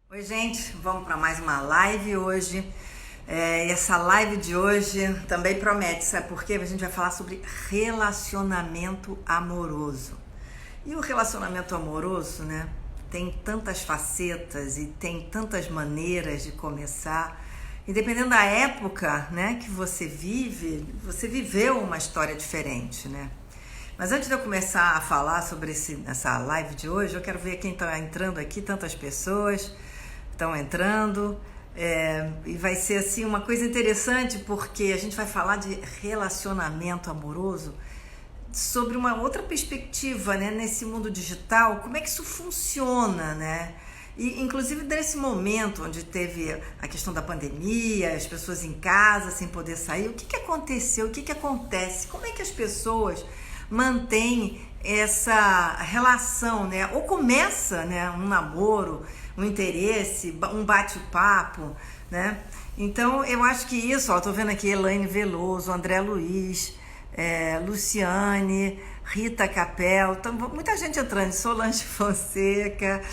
Oi, gente, vamos para mais uma live hoje. E essa live de hoje também promete, sabe por quê? A gente vai falar sobre relacionamento amoroso. E o relacionamento amoroso, né, tem tantas facetas e tem tantas maneiras de começar. E dependendo da época, né, que você vive, você viveu uma história diferente, né? Mas antes de eu começar a falar sobre essa live de hoje, eu quero ver quem está entrando aqui, tantas pessoas estão entrando. E vai ser assim uma coisa interessante, porque a gente vai falar de relacionamento amoroso sobre uma outra perspectiva, né? Nesse mundo digital, como é que isso funciona, né? E inclusive nesse momento onde teve a questão da pandemia, as pessoas em casa sem poder sair, o que aconteceu? O que acontece? Como é que as pessoas mantêm essa relação, né? Ou começa, né, um namoro, um interesse, um bate-papo, né? Então eu acho que isso, ó, tô vendo aqui Elaine Veloso, André Luiz, Luciane, Rita Capel, então, muita gente entrando, Solange Fonseca,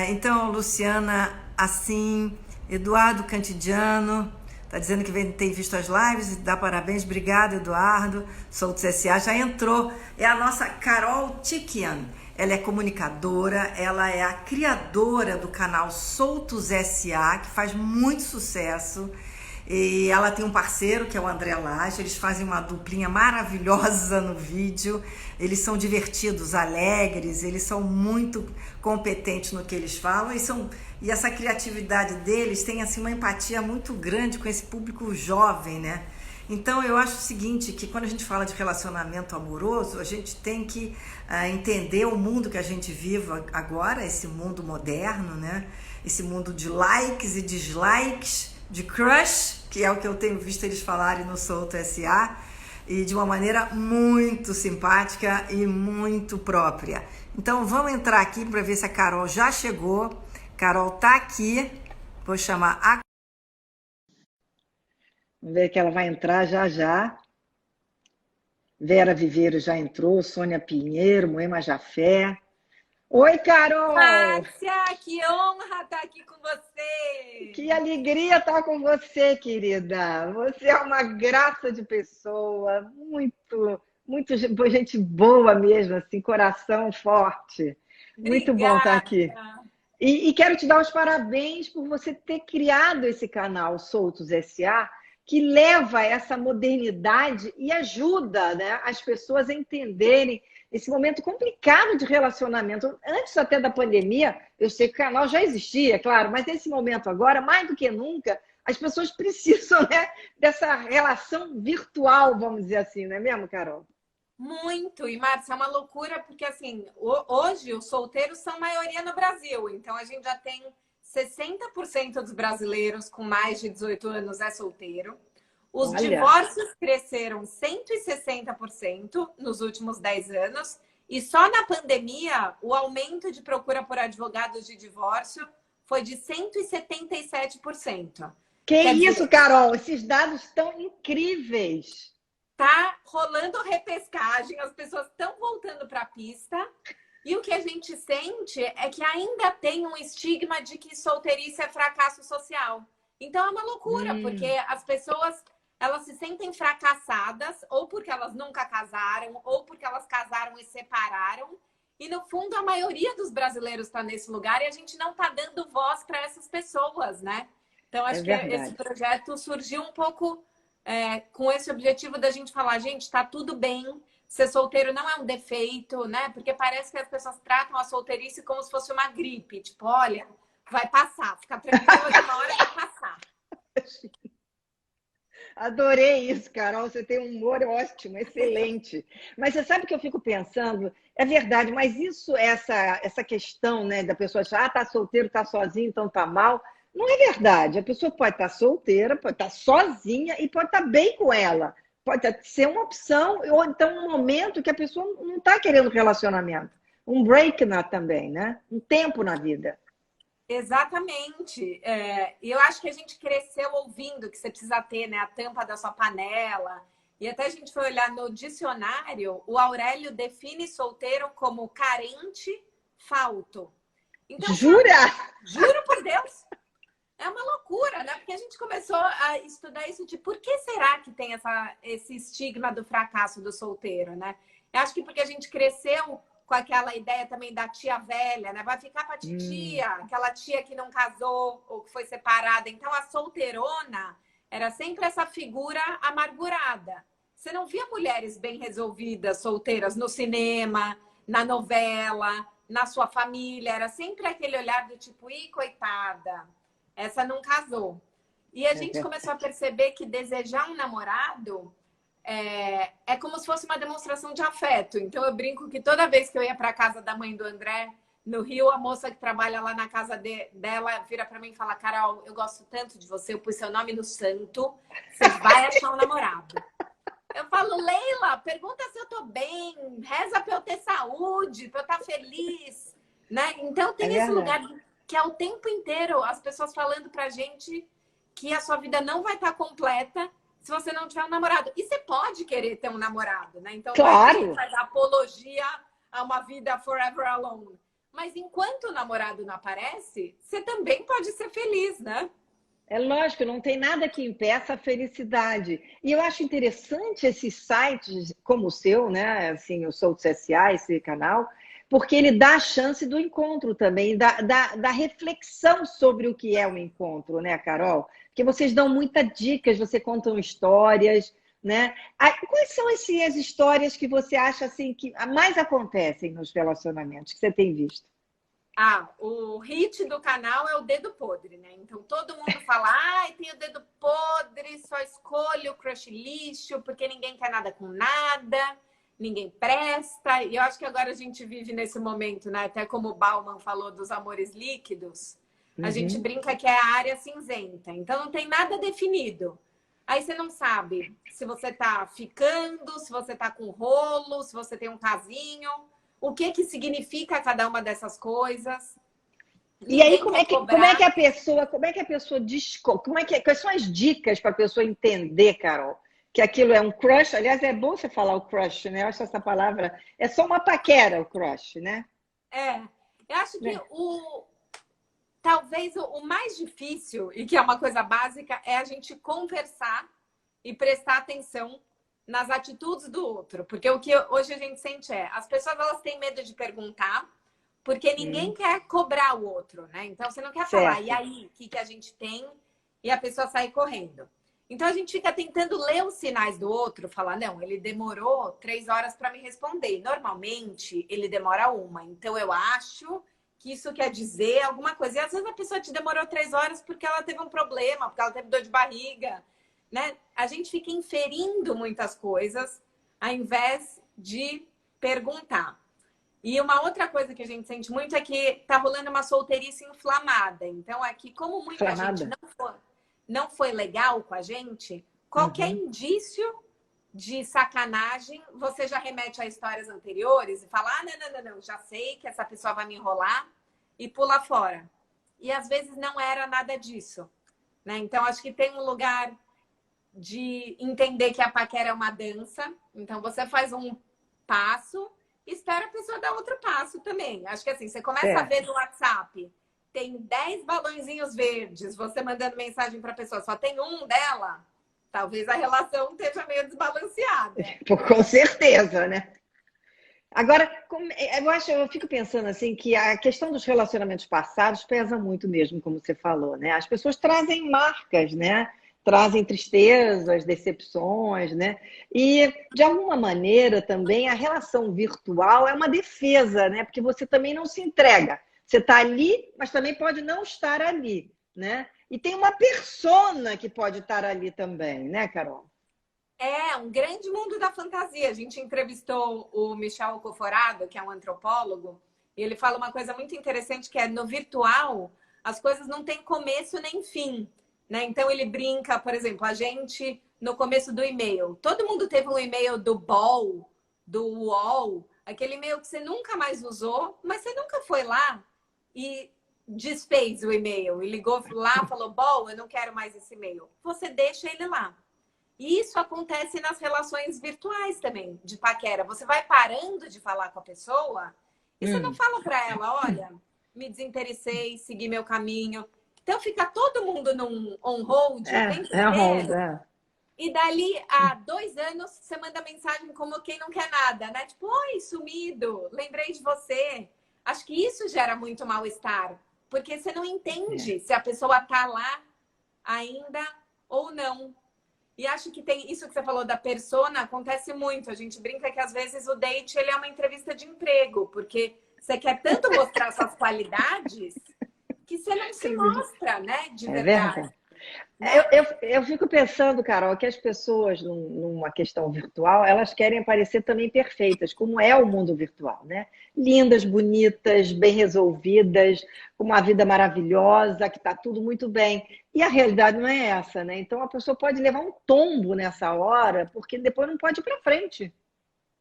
então Luciana Assim, Eduardo Cantidiano, tá dizendo que tem visto as lives e dá parabéns. Obrigada, Eduardo. Soltos S.A. já entrou. É a nossa Carol Tikian. Ela é comunicadora, ela é a criadora do canal Soltos S.A., que faz muito sucesso. E ela tem um parceiro, que é o André Lage. Eles fazem uma duplinha maravilhosa no vídeo. Eles são divertidos, alegres, eles são muito competentes no que eles falam e essa criatividade deles tem assim uma empatia muito grande com esse público jovem, né? Então eu acho o seguinte, que quando a gente fala de relacionamento amoroso, a gente tem que entender o mundo que a gente vive agora, esse mundo moderno, né? Esse mundo de likes e dislikes, de crush, que é o que eu tenho visto eles falarem no Solto S.A., e de uma maneira muito simpática e muito própria. Então vamos entrar aqui para ver se a Carol já chegou. Carol tá aqui. Vou chamar a... Vamos ver que ela vai entrar já já. Vera Viveiro já entrou, Sônia Pinheiro, Moema Jafé. Oi, Carol! Márcia, que honra estar aqui com você! Que alegria estar com você, querida. Você é uma graça de pessoa, muito gente boa mesmo, assim, coração forte. Muito bom estar Obrigada! aqui. E quero te dar os parabéns por você ter criado esse canal Soltos S.A., que leva essa modernidade e ajuda, né, as pessoas a entenderem esse momento complicado de relacionamento. Antes até da pandemia, eu sei que o canal já existia, claro, mas nesse momento agora, mais do que nunca, as pessoas precisam, né, dessa relação virtual, vamos dizer assim, não é mesmo, Carol? Muito! E, Márcia, é uma loucura porque, assim, hoje os solteiros são maioria no Brasil. Então, a gente já tem 60% dos brasileiros com mais de 18 anos é solteiro. Os Olha, divórcios cresceram 160% nos últimos 10 anos. E só na pandemia, o aumento de procura por advogados de divórcio foi de 177%. que Quer isso, dizer, Carol? Esses dados estão incríveis. tá rolando repescagem, as pessoas estão voltando para a pista. E o que a gente sente é que ainda tem um estigma de que solteirice é fracasso social. Então é uma loucura, porque as pessoas elas se sentem fracassadas, ou porque elas nunca casaram, ou porque elas casaram e separaram. E no fundo a maioria dos brasileiros está nesse lugar e a gente não está dando voz para essas pessoas, né? Então É acho que esse verdade. projeto surgiu um pouco com esse objetivo da gente falar, gente, está tudo bem. Ser solteiro não é um defeito, né? Porque parece que as pessoas tratam a solteirice como se fosse uma gripe. Tipo, olha, vai passar, fica tranquila que uma hora vai passar. Adorei isso, Carol. Você tem um humor ótimo, excelente. Mas você sabe que eu fico pensando, é verdade, mas isso, essa questão, né, da pessoa achar, tá solteiro, tá sozinho, então tá mal. Não é verdade. A pessoa pode estar solteira, pode estar sozinha e pode estar bem com ela. Pode ser uma opção, ou então um momento que a pessoa não está querendo relacionamento. Um break também, né? Um tempo na vida. Exatamente. E eu acho que a gente cresceu ouvindo que você precisa ter, né, a tampa da sua panela. E até a gente foi olhar no dicionário, o Aurélio define solteiro como carente, falto. Então, Jura? juro por Deus, é uma loucura, né? Porque a gente começou a estudar isso de por que será que tem esse estigma do fracasso do solteiro, né? Eu acho que porque a gente cresceu com aquela ideia também da tia velha, né? Vai ficar pra titia, aquela tia que não casou ou que foi separada. Então, a solteirona era sempre essa figura amargurada. Você não via mulheres bem resolvidas, solteiras, no cinema, na novela, na sua família. Era sempre aquele olhar do tipo, ih, coitada, essa não casou. E a gente começou a perceber que desejar um namorado é como se fosse uma demonstração de afeto. Então, eu brinco que toda vez que eu ia para a casa da mãe do André, no Rio, a moça que trabalha lá na casa dela vira para mim e fala: Carol, eu gosto tanto de você, eu pus seu nome no santo, você vai achar um namorado. Eu falo: Leila, pergunta se eu tô bem, reza para eu ter saúde, para eu estar feliz, né? Então, tem esse lugar que é o tempo inteiro as pessoas falando pra gente que a sua vida não vai estar completa se você não tiver um namorado. E você pode querer ter um namorado, né? Então, claro, a gente faz apologia a uma vida forever alone. Mas enquanto o namorado não aparece, você também pode ser feliz, né? é lógico, não tem nada que impeça a felicidade. E eu acho interessante esses sites como o seu, né? Assim, o Soltos S.A., esse canal, porque ele dá a chance do encontro também, da reflexão sobre o que é um encontro, né, Carol? Porque vocês dão muitas dicas, você contam histórias, né? Quais são as histórias que você acha assim que mais acontecem nos relacionamentos que você tem visto? O hit do canal é o dedo podre, né? Então todo mundo fala: ai, tem o dedo podre, só escolho o crush lixo, porque ninguém quer nada com nada, ninguém presta. E eu acho que agora a gente vive nesse momento, né? Até como o Bauman falou dos amores líquidos, a gente brinca que é a área cinzenta. Então não tem nada definido. Aí você não sabe se você tá ficando, se você tá com rolo, se você tem um casinho. O que significa cada uma dessas coisas? E aí, como é que a pessoa quais são as dicas para a pessoa entender, Carol, que aquilo é um crush? Aliás, é bom você falar o crush, né? Eu acho essa palavra, é só uma paquera o crush, né? Eu acho que talvez o mais difícil, e que é uma coisa básica, é a gente conversar e prestar atenção nas atitudes do outro. Porque o que hoje a gente sente as pessoas elas têm medo de perguntar, porque ninguém quer cobrar o outro, né? Então você não quer falar, e aí, o que a gente tem? E a pessoa sai correndo. Então a gente fica tentando ler os sinais do outro, falar, não, ele demorou 3 horas para me responder. Normalmente ele demora 1. Então eu acho que isso quer dizer alguma coisa. E às vezes a pessoa te demorou 3 horas porque ela teve um problema, porque ela teve dor de barriga. Né? A gente fica inferindo muitas coisas ao invés de perguntar. E uma outra coisa que a gente sente muito é que tá rolando uma solteirice inflamada. Então, é que como muita gente não foi legal com a gente, qualquer indício de sacanagem, você já remete a histórias anteriores e fala, não, já sei que essa pessoa vai me enrolar e pula fora. E às vezes não era nada disso. Né? Então, acho que tem um lugar de entender que a paquera é uma dança. Então, você faz um passo e espera a pessoa dar outro passo também. Acho que assim, você começa a ver no WhatsApp, tem 10 balãozinhos verdes, você mandando mensagem para a pessoa, só tem um dela, talvez a relação esteja meio desbalanceada. Com certeza, né? Agora, eu fico pensando assim que a questão dos relacionamentos passados pesa muito mesmo, como você falou, né? As pessoas trazem marcas, né? Trazem tristezas, decepções, né? E, de alguma maneira, também a relação virtual é uma defesa, né? Porque você também não se entrega. Você está ali, mas também pode não estar ali, né? E tem uma persona que pode estar ali também, né, Carol? É um grande mundo da fantasia. A gente entrevistou o Michel Coforado, que é um antropólogo, e ele fala uma coisa muito interessante, que é no virtual, as coisas não têm começo nem fim. Né? Então ele brinca, por exemplo, a gente no começo do e-mail, todo mundo teve um e-mail do BOL, do UOL, aquele e-mail que você nunca mais usou, mas você nunca foi lá e desfez o e-mail e ligou lá, falou, BOL, eu não quero mais esse e-mail. Você deixa ele lá. E isso acontece nas relações virtuais também, de paquera. Você vai parando de falar com a pessoa e você não fala para ela, olha, me desinteressei, segui meu caminho. Então fica todo mundo num on-hold o tempo hold, inteiro. E dali a 2 anos, você manda mensagem como quem não quer nada, né? Tipo, oi, sumido, lembrei de você. Acho que isso gera muito mal-estar, porque você não entende se a pessoa tá lá ainda ou não. E acho que tem isso que você falou da persona, acontece muito. A gente brinca que às vezes o date ele é uma entrevista de emprego, porque você quer tanto mostrar suas qualidades que você não se mostra, né? De verdade. verdade. Eu fico pensando, Carol, que as pessoas, numa questão virtual, elas querem parecer também perfeitas, como é o mundo virtual, né? Lindas, bonitas, bem resolvidas, com uma vida maravilhosa, que está tudo muito bem. E a realidade não é essa, né? Então a pessoa pode levar um tombo nessa hora, porque depois não pode ir para frente.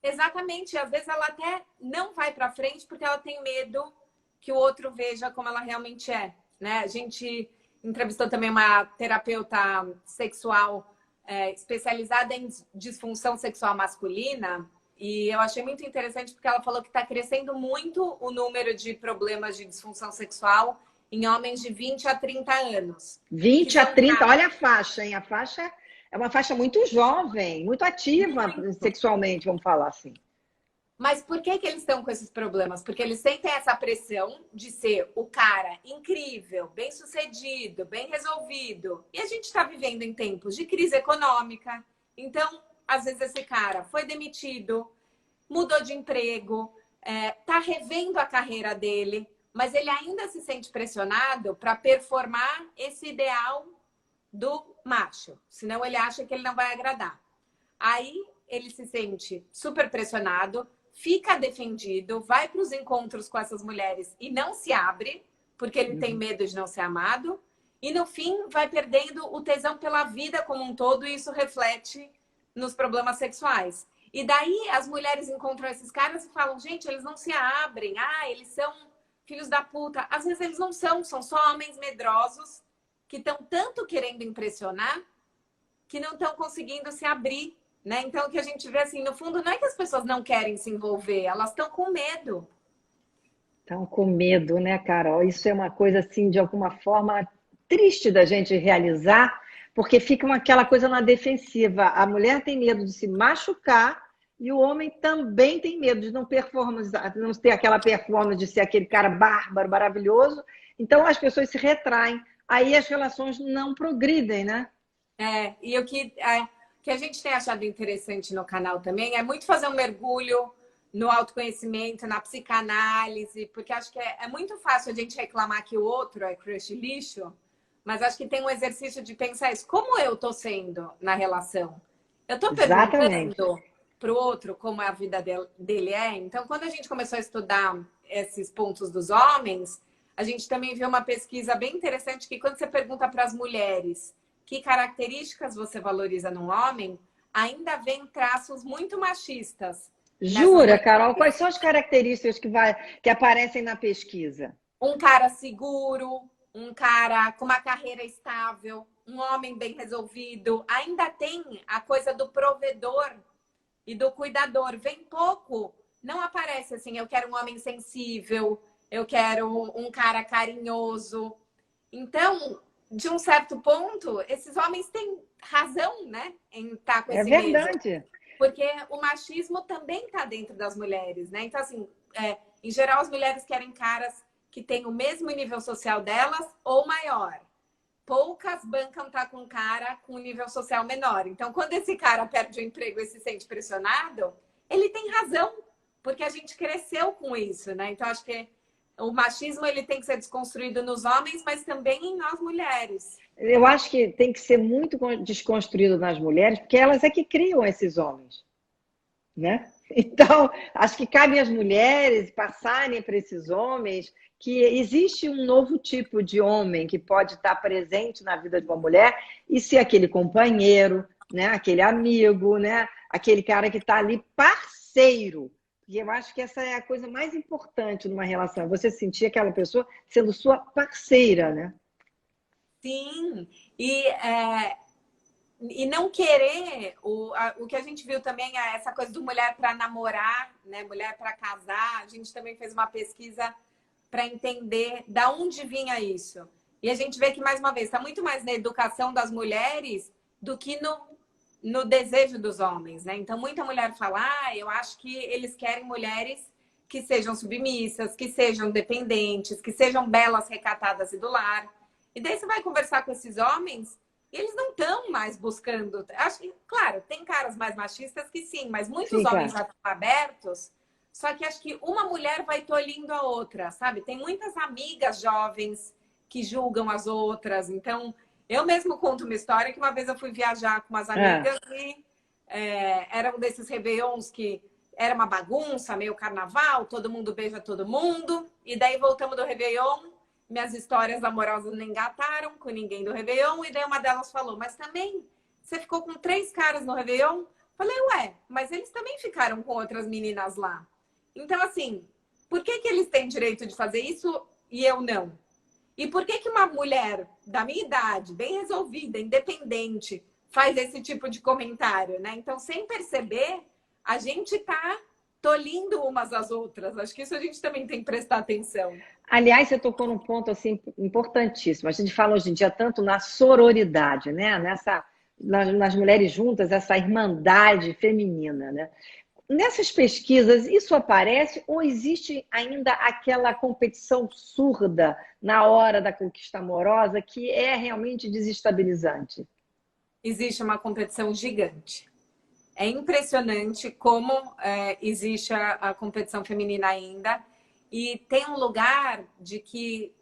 Exatamente. Às vezes ela até não vai para frente porque ela tem medo que o outro veja como ela realmente é, né? A gente entrevistou também uma terapeuta sexual especializada em disfunção sexual masculina e eu achei muito interessante porque ela falou que está crescendo muito o número de problemas de disfunção sexual em homens de 20 a 30 anos. 20 a 30, olha a faixa, hein? A faixa é uma faixa muito jovem, muito ativa sexualmente, vamos falar assim. Mas por que eles estão com esses problemas? Porque eles sentem essa pressão de ser o cara incrível, bem-sucedido, bem resolvido. E a gente está vivendo em tempos de crise econômica. Então, às vezes esse cara foi demitido, mudou de emprego, está revendo a carreira dele, mas ele ainda se sente pressionado para performar esse ideal do macho. Senão ele acha que ele não vai agradar. Aí ele se sente super pressionado, fica defendido, vai para os encontros com essas mulheres e não se abre, porque ele tem medo de não ser amado. E no fim vai perdendo o tesão pela vida como um todo e isso reflete nos problemas sexuais. E daí as mulheres encontram esses caras e falam, gente, eles não se abrem. Ah, eles são filhos da puta. Às vezes eles não são só homens medrosos que estão tanto querendo impressionar que não estão conseguindo se abrir. Né? Então, o que a gente vê, assim, no fundo, não é que as pessoas não querem se envolver, elas estão com medo. Estão com medo, né, Carol? Isso é uma coisa, assim, de alguma forma triste da gente realizar, porque fica aquela coisa na defensiva. A mulher tem medo de se machucar e o homem também tem medo de não ter aquela performance de ser aquele cara bárbaro, maravilhoso. Então, as pessoas se retraem. Aí as relações não progridem, né? E o que a gente tem achado interessante no canal também é muito fazer um mergulho no autoconhecimento, na psicanálise, porque acho que é muito fácil a gente reclamar que o outro é crush lixo, mas acho que tem um exercício de pensar isso. Como eu tô sendo na relação? Eu tô perguntando para o outro como a vida dele é? Então, quando a gente começou a estudar esses pontos dos homens, a gente também viu uma pesquisa bem interessante que quando você pergunta para as mulheres que características você valoriza num homem, ainda vem traços muito machistas. Jura, Carol? Quais são as características que aparecem na pesquisa? Um cara seguro, um cara com uma carreira estável, um homem bem resolvido. Ainda tem a coisa do provedor e do cuidador. Vem pouco, não aparece assim, eu quero um homem sensível, eu quero um cara carinhoso. Então, de um certo ponto, esses homens têm razão, né, em estar com esse medo. É verdade. Porque o machismo também está dentro das mulheres, né? Então, assim, em geral, as mulheres querem caras que têm o mesmo nível social delas ou maior. Poucas bancam estar com um cara com um nível social menor. Então, quando esse cara perde o emprego e se sente pressionado, ele tem razão, porque a gente cresceu com isso, né? Então, acho que o machismo ele tem que ser desconstruído nos homens, mas também em nós mulheres. Eu acho que tem que ser muito desconstruído nas mulheres, porque elas é que criam esses homens, né? Então, acho que cabe às mulheres passarem para esses homens que existe um novo tipo de homem que pode estar presente na vida de uma mulher e ser aquele companheiro, né? Aquele amigo, né? Aquele cara que está ali parceiro. E eu acho que essa é a coisa mais importante numa relação, você sentir aquela pessoa sendo sua parceira, né? Sim, e não querer, o que a gente viu também é essa coisa do mulher para namorar, né? Mulher para casar. A gente também fez uma pesquisa para entender da onde vinha isso. E a gente vê que, mais uma vez, está muito mais na educação das mulheres do que no desejo dos homens, né? Então, muita mulher fala, eu acho que eles querem mulheres que sejam submissas, que sejam dependentes, que sejam belas, recatadas e do lar. E daí você vai conversar com esses homens e eles não estão mais buscando... Acho que, claro, tem caras mais machistas que sim, mas muitos homens já estão abertos. Só que acho que uma mulher vai tolhindo a outra, sabe? Tem muitas amigas jovens que julgam as outras. Então, eu mesmo conto uma história que uma vez eu fui viajar com umas amigas e era um desses réveillons que era uma bagunça, meio carnaval, todo mundo beija todo mundo. E daí voltamos do réveillon, minhas histórias amorosas não engataram com ninguém do réveillon. E daí uma delas falou, mas também você ficou com 3 caras no réveillon? Falei, ué, mas eles também ficaram com outras meninas lá. Então, assim, por que eles têm direito de fazer isso e eu não? E por que uma mulher da minha idade, bem resolvida, independente, faz esse tipo de comentário, né? Então, sem perceber, a gente tá tolhindo umas às outras. Acho que isso a gente também tem que prestar atenção. Aliás, você tocou num ponto assim importantíssimo. A gente fala hoje em dia tanto na sororidade, né? Nas mulheres juntas, essa irmandade feminina, né? Nessas pesquisas, isso aparece ou existe ainda aquela competição surda na hora da conquista amorosa que é realmente desestabilizante? Existe uma competição gigante. É impressionante como existe a competição feminina ainda. E tem um lugar de que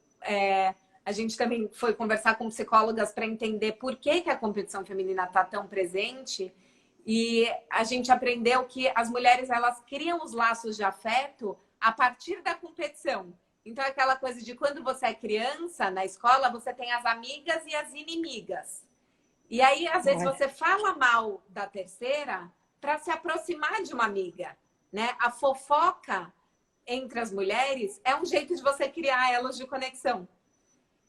a gente também foi conversar com psicólogas para entender por que a competição feminina está tão presente. E a gente aprendeu que as mulheres, elas criam os laços de afeto a partir da competição. Então, aquela coisa de quando você é criança, na escola, você tem as amigas e as inimigas. E aí, às vezes, você fala mal da terceira para se aproximar de uma amiga, né? A fofoca entre as mulheres é um jeito de você criar elas de conexão.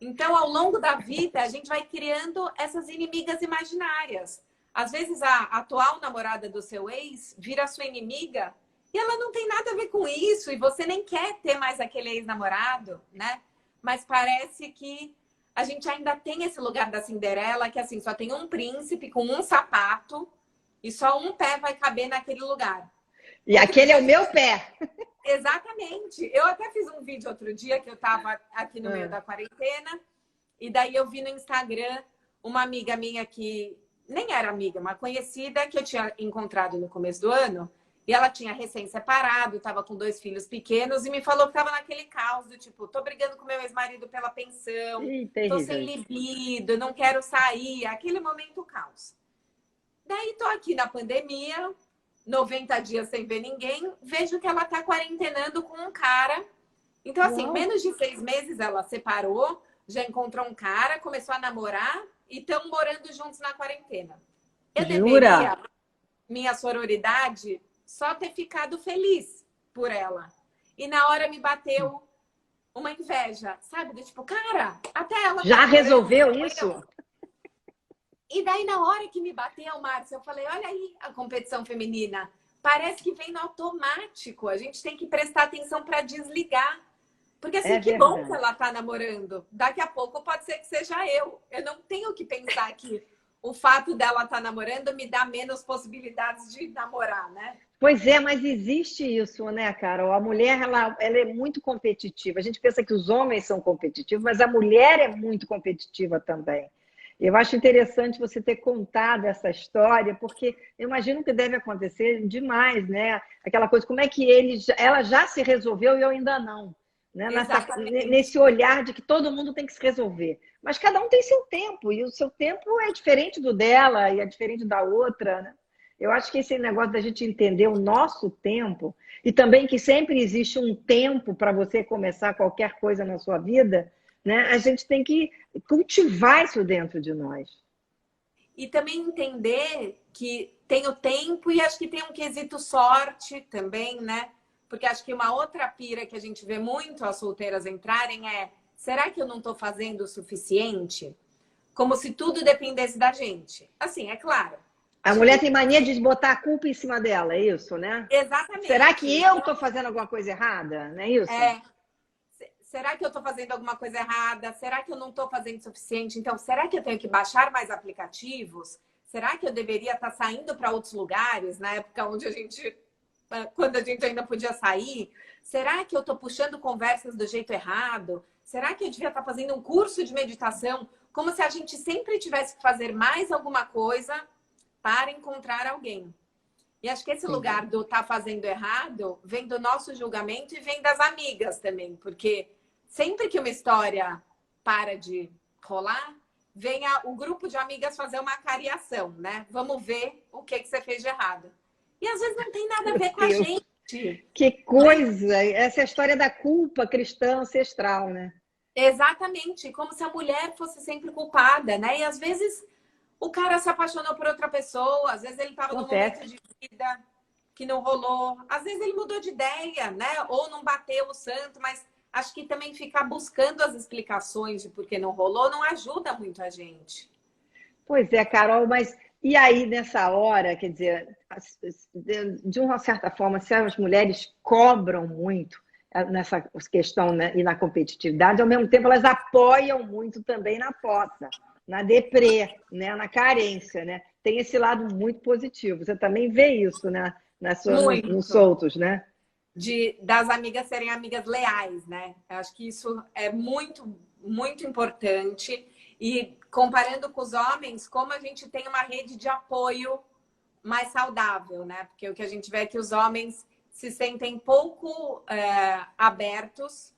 Então, ao longo da vida, a gente vai criando essas inimigas imaginárias. Às vezes, a atual namorada do seu ex vira sua inimiga e ela não tem nada a ver com isso e você nem quer ter mais aquele ex-namorado, né? Mas parece que a gente ainda tem esse lugar da Cinderela que, assim, só tem um príncipe com um sapato e só um pé vai caber naquele lugar. E aquele é o meu pé. Exatamente. Eu até fiz um vídeo outro dia que eu estava aqui no meio da quarentena e daí eu vi no Instagram uma amiga minha que nem era amiga, uma conhecida que eu tinha encontrado no começo do ano e ela tinha recém-separado, estava com 2 filhos pequenos e me falou que estava naquele caos do tipo, tô brigando com meu ex-marido pela pensão, tô sem libido, não quero sair, aquele momento caos. Daí tô aqui na pandemia, 90 dias sem ver ninguém, vejo que ela tá quarentenando com um cara. Então, assim, menos de 6 meses ela separou, já encontrou um cara, começou a namorar e estão morando juntos na quarentena. Eu deveria, minha sororidade, só ter ficado feliz por ela. E na hora me bateu uma inveja, sabe? Do tipo, cara, até ela... Já resolveu isso? E daí, na hora que me bateu, Márcia, eu falei, olha aí a competição feminina. Parece que vem no automático. A gente tem que prestar atenção para desligar. Porque assim, que bom que ela tá namorando. Daqui a pouco pode ser que seja eu. Eu não tenho que pensar que o fato dela estar namorando me dá menos possibilidades de namorar, né? Pois é, mas existe isso, né, Carol? A mulher, ela é muito competitiva. A gente pensa que os homens são competitivos, mas a mulher é muito competitiva também. Eu acho interessante você ter contado essa história, porque eu imagino que deve acontecer demais, né? Aquela coisa, como é que ela já se resolveu e eu ainda não. Né? Nesse olhar de que todo mundo tem que se resolver. Mas cada um tem seu tempo, e o seu tempo é diferente do dela e é diferente da outra. Né? Eu acho que esse negócio da gente entender o nosso tempo, e também que sempre existe um tempo para você começar qualquer coisa na sua vida, né? A gente tem que cultivar isso dentro de nós. E também entender que tem o tempo e acho que tem um quesito sorte também, né? Porque acho que uma outra pira que a gente vê muito as solteiras entrarem é: será que eu não estou fazendo o suficiente? Como se tudo dependesse da gente. Assim, é claro. A mulher tem mania de botar a culpa em cima dela, é isso, né? Exatamente. Será que eu estou fazendo alguma coisa errada? Não é isso? Será que eu estou fazendo alguma coisa errada? Será que eu não estou fazendo o suficiente? Então, será que eu tenho que baixar mais aplicativos? Será que eu deveria estar saindo para outros lugares, na época onde quando a gente ainda podia sair? Será que eu estou puxando conversas do jeito errado? Será que eu devia estar fazendo um curso de meditação? Como se a gente sempre tivesse que fazer mais alguma coisa para encontrar alguém. E acho que esse lugar do tá fazendo errado vem do nosso julgamento e vem das amigas também, porque sempre que uma história para de rolar, vem o grupo de amigas fazer uma cariação, né? Vamos ver o que você fez de errado. E às vezes não tem nada a ver com a gente. Que coisa! Essa é a história da culpa cristã ancestral, né? Exatamente, como se a mulher fosse sempre culpada, né? E às vezes o cara se apaixonou por outra pessoa, às vezes ele estava num momento de vida que não rolou, às vezes ele mudou de ideia, né? Ou não bateu o santo, mas acho que também ficar buscando as explicações de por que não rolou não ajuda muito a gente. Pois é, Carol, mas e aí nessa hora, quer dizer, de uma certa forma, se as mulheres cobram muito nessa questão, né, e na competitividade, ao mesmo tempo elas apoiam muito também na fossa, na deprê, né, na carência, né? Tem esse lado muito positivo. Você também vê isso, né, nos soltos, né? Das amigas serem amigas leais, né? Eu acho que isso é muito, muito importante. E comparando com os homens, como a gente tem uma rede de apoio mais saudável, né? Porque o que a gente vê é que os homens se sentem pouco abertos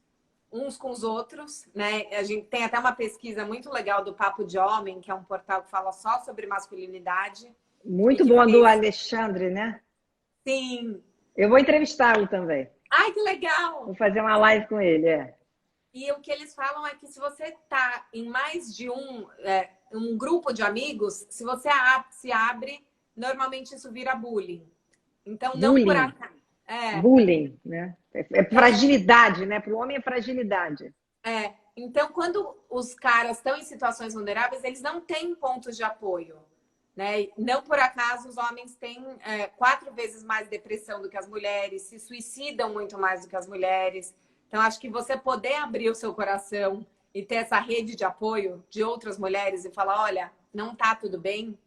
uns com os outros, né? A gente tem até uma pesquisa muito legal do Papo de Homem, que é um portal que fala só sobre masculinidade. Muito bom, do Alexandre, né? Sim. Eu vou entrevistá-lo também. Ai, que legal! Vou fazer uma live com ele, E o que eles falam é que se você tá em mais de um grupo de amigos, se você se abre, normalmente isso vira bullying. Então, não por acaso. Bullying, né? É fragilidade, né? Para o homem é fragilidade. Então, quando os caras estão em situações vulneráveis, eles não têm pontos de apoio, né? Não por acaso os homens têm 4 vezes mais depressão do que as mulheres, se suicidam muito mais do que as mulheres. Então, acho que você poder abrir o seu coração e ter essa rede de apoio de outras mulheres e falar, olha, não tá tudo bem,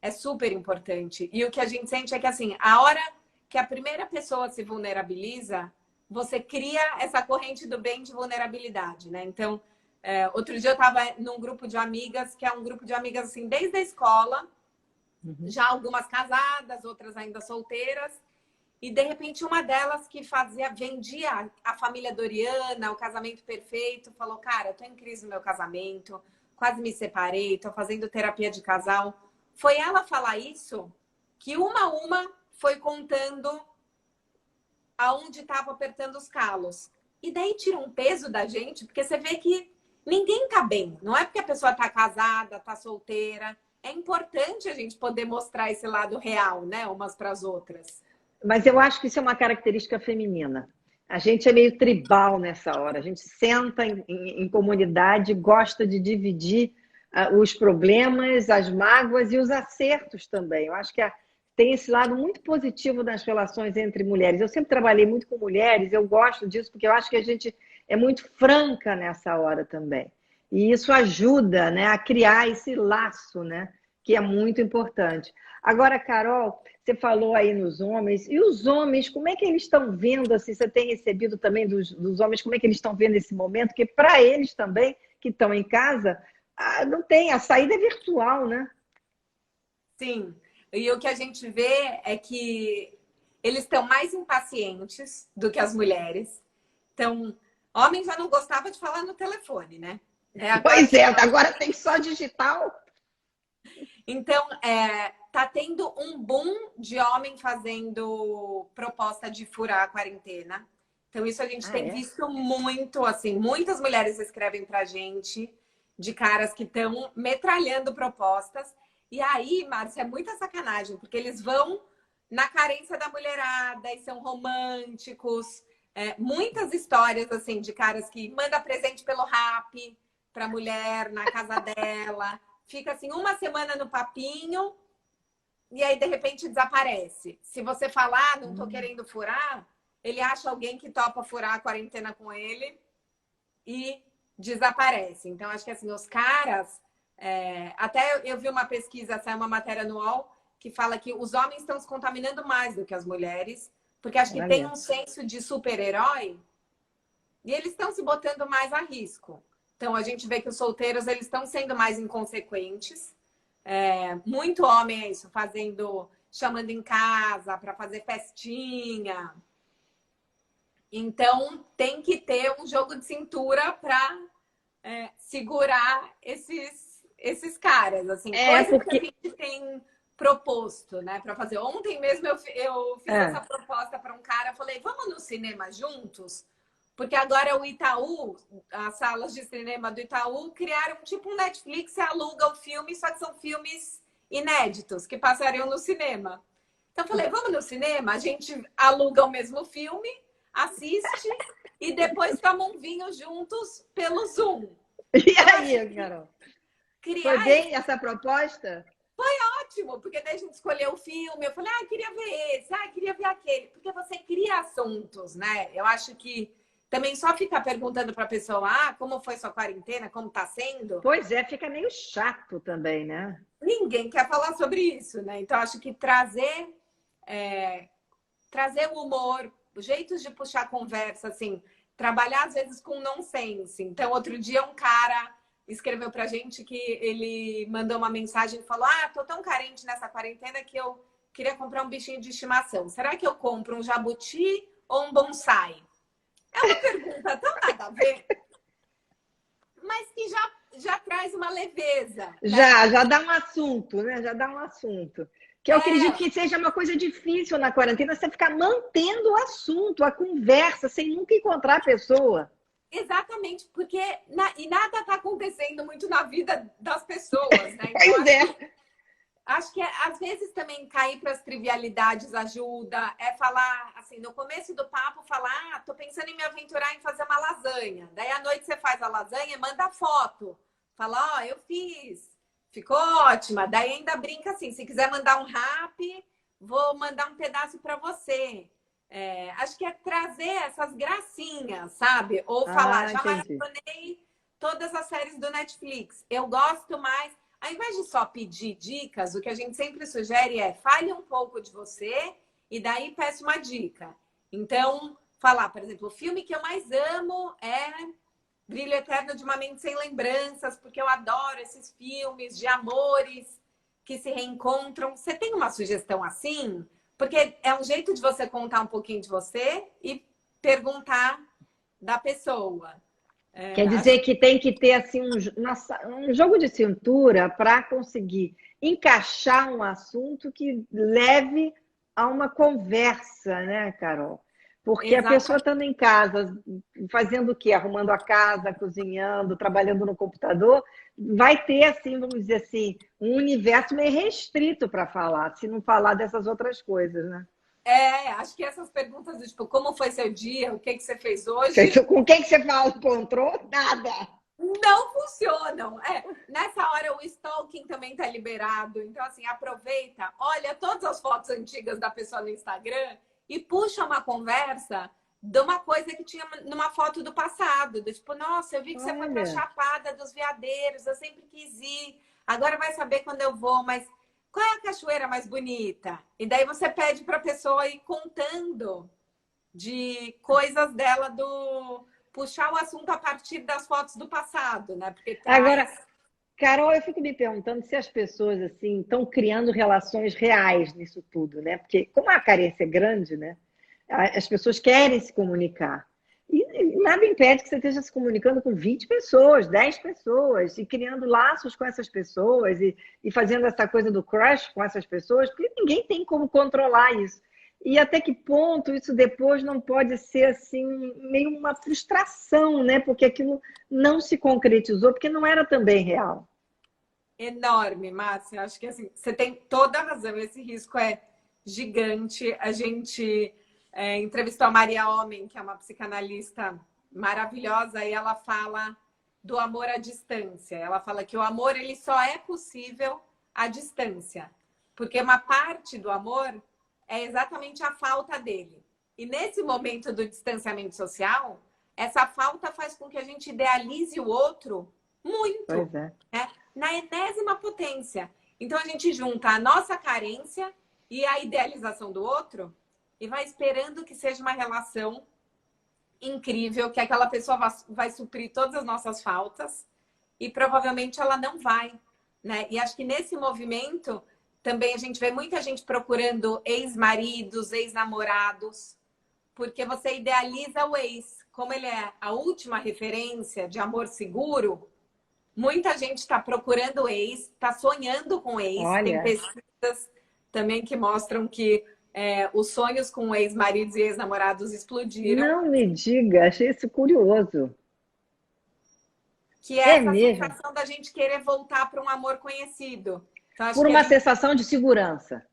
é super importante. E o que a gente sente é que, assim, a hora que a primeira pessoa se vulnerabiliza, você cria essa corrente do bem de vulnerabilidade, né? Então, outro dia eu estava num grupo de amigas, que é um grupo de amigas, assim, desde a escola, já algumas casadas, outras ainda solteiras, e de repente uma delas que vendia a família Doriana, o casamento perfeito, falou, cara, eu tô em crise no meu casamento, quase me separei, tô fazendo terapia de casal. Foi ela falar isso que uma a uma foi contando aonde estava apertando os calos. E daí tira um peso da gente, porque você vê que ninguém tá bem. Não é porque a pessoa tá casada, tá solteira. É importante a gente poder mostrar esse lado real, né? Umas para as outras. Mas eu acho que isso é uma característica feminina. A gente é meio tribal nessa hora. A gente senta em comunidade, gosta de dividir os problemas, as mágoas e os acertos também. Eu acho que tem esse lado muito positivo nas relações entre mulheres. Eu sempre trabalhei muito com mulheres, eu gosto disso, porque eu acho que a gente é muito franca nessa hora também. E isso ajuda, né, a criar esse laço, né, que é muito importante. Agora, Carol, você falou aí nos homens. E os homens, como é que eles estão vendo? Assim, você tem recebido também dos homens, como é que eles estão vendo esse momento? Porque para eles também, que estão em casa, não tem, a saída é virtual, né? Sim. E o que a gente vê é que eles estão mais impacientes do que as mulheres. Então, homem já não gostava de falar no telefone, né? Pois é, agora tem só digital. Então, tá tendo um boom de homem fazendo proposta de furar a quarentena. Então, isso a gente tem visto muito, assim, muitas mulheres escrevem pra gente de caras que estão metralhando propostas. E aí, Márcia, é muita sacanagem, porque eles vão na carência da mulherada e são românticos. Muitas histórias, assim, de caras que mandam presente pelo Rap pra mulher na casa dela. Fica, assim, uma semana no papinho e aí, de repente, desaparece. Se você falar, não tô querendo furar, ele acha alguém que topa furar a quarentena com ele e desaparece. Então, acho que assim, os caras... até eu vi uma pesquisa, saiu uma matéria no UOL, que fala que os homens estão se contaminando mais do que as mulheres, porque acho que tem um senso de super-herói e eles estão se botando mais a risco. Então, a gente vê que os solteiros eles estão sendo mais inconsequentes. Muito homem é isso, chamando em casa para fazer festinha. Então, tem que ter um jogo de cintura para segurar esses caras, assim, coisas que a gente tem proposto, né, para fazer. Ontem mesmo eu fiz essa proposta para um cara, falei, vamos no cinema juntos? Porque agora o Itaú, as salas de cinema do Itaú, criaram tipo um Netflix, você aluga o filme, só que são filmes inéditos, que passariam no cinema. Então eu falei, vamos no cinema? A gente aluga o mesmo filme, assiste e depois toma um vinho juntos pelo Zoom. E aí, Carol? Foi bem essa proposta? Foi ótimo, porque daí a gente escolheu o filme, eu falei, queria ver esse, queria ver aquele, porque você cria assuntos, né? Eu acho que também só ficar perguntando para a pessoa, como foi sua quarentena, como tá sendo? Pois é, fica meio chato também, né? Ninguém quer falar sobre isso, né? Então, acho que trazer o humor, jeitos de puxar a conversa, assim, trabalhar às vezes com nonsense. Então, outro dia um cara escreveu pra gente que ele mandou uma mensagem e falou, tô tão carente nessa quarentena que eu queria comprar um bichinho de estimação. Será que eu compro um jabuti ou um bonsai? É uma pergunta tão nada a ver, mas que já traz uma leveza. Né? Já dá um assunto, né? Já dá um assunto. Que eu acredito que seja uma coisa difícil na quarentena, você ficar mantendo o assunto, a conversa, sem nunca encontrar a pessoa. Exatamente, porque nada está acontecendo muito na vida das pessoas, né? Então, acho que às vezes também cair para as trivialidades ajuda, falar, assim, no começo do papo, falar, tô pensando em me aventurar em fazer uma lasanha. Daí à noite você faz a lasanha e manda foto. Fala, eu fiz, ficou ótima. Daí ainda brinca assim, se quiser mandar um rap, vou mandar um pedaço para você. Acho que é trazer essas gracinhas, sabe? Ou falar, já maratonei todas as séries do Netflix. Eu gosto mais... Ao invés de só pedir dicas, o que a gente sempre sugere fale um pouco de você e daí peça uma dica. Então, falar, por exemplo, o filme que eu mais amo é Brilho Eterno de uma Mente Sem Lembranças, porque eu adoro esses filmes de amores que se reencontram. Você tem uma sugestão assim? Porque é um jeito de você contar um pouquinho de você e perguntar da pessoa. Quer dizer que tem que ter assim, um jogo de cintura para conseguir encaixar um assunto que leve a uma conversa, né, Carol? Porque a pessoa estando em casa, fazendo o quê? Arrumando a casa, cozinhando, trabalhando no computador, vai ter, assim, vamos dizer assim, um universo meio restrito para falar, se não falar dessas outras coisas, né? Acho que essas perguntas, tipo, como foi seu dia? O que você fez hoje? Com quem que você encontrou? Nada. Não funcionam. Nessa hora, o stalking também está liberado. Então, assim, aproveita, olha todas as fotos antigas da pessoa no Instagram e puxa uma conversa de uma coisa que tinha numa foto do passado. Do tipo, nossa, eu vi que você foi pra Chapada dos Veadeiros, eu sempre quis ir. Agora vai saber quando eu vou, mas... Qual é a cachoeira mais bonita? E daí você pede para a pessoa ir contando de coisas dela, puxar o assunto a partir das fotos do passado, né? Porque Agora, Carol, eu fico me perguntando se as pessoas assim estão criando relações reais nisso tudo, né? Porque como a carência é grande, né? As pessoas querem se comunicar. E nada impede que você esteja se comunicando com 20 pessoas, 10 pessoas, e criando laços com essas pessoas, e fazendo essa coisa do crush com essas pessoas, porque ninguém tem como controlar isso. E até que ponto isso depois não pode ser assim, meio uma frustração, né? Porque aquilo não se concretizou, porque não era também real. Enorme, Márcia. Acho que assim, você tem toda a razão, esse risco é gigante. A gente... entrevistou a Maria Homem, que é uma psicanalista maravilhosa, e ela fala do amor à distância. Ela fala que o amor ele só é possível à distância, porque uma parte do amor é exatamente a falta dele. E nesse momento do distanciamento social, essa falta faz com que a gente idealize o outro muito, Pois é. né? Na enésima potência. Então a gente junta a nossa carência e a idealização do outro e vai esperando que seja uma relação incrível, que aquela pessoa vai suprir todas as nossas faltas e provavelmente ela não vai, né? E acho que nesse movimento também a gente vê muita gente procurando ex-maridos, ex-namorados, porque você idealiza o ex. Como ele é a última referência de amor seguro, muita gente está procurando o ex, está sonhando com o ex. Tem Olha, pesquisas também que mostram que os sonhos com ex-maridos e ex-namorados explodiram. não me diga, achei isso curioso. Que é É essa mesmo? sensação da gente querer voltar para um amor conhecido. Então, acho Por que uma sensação de segurança.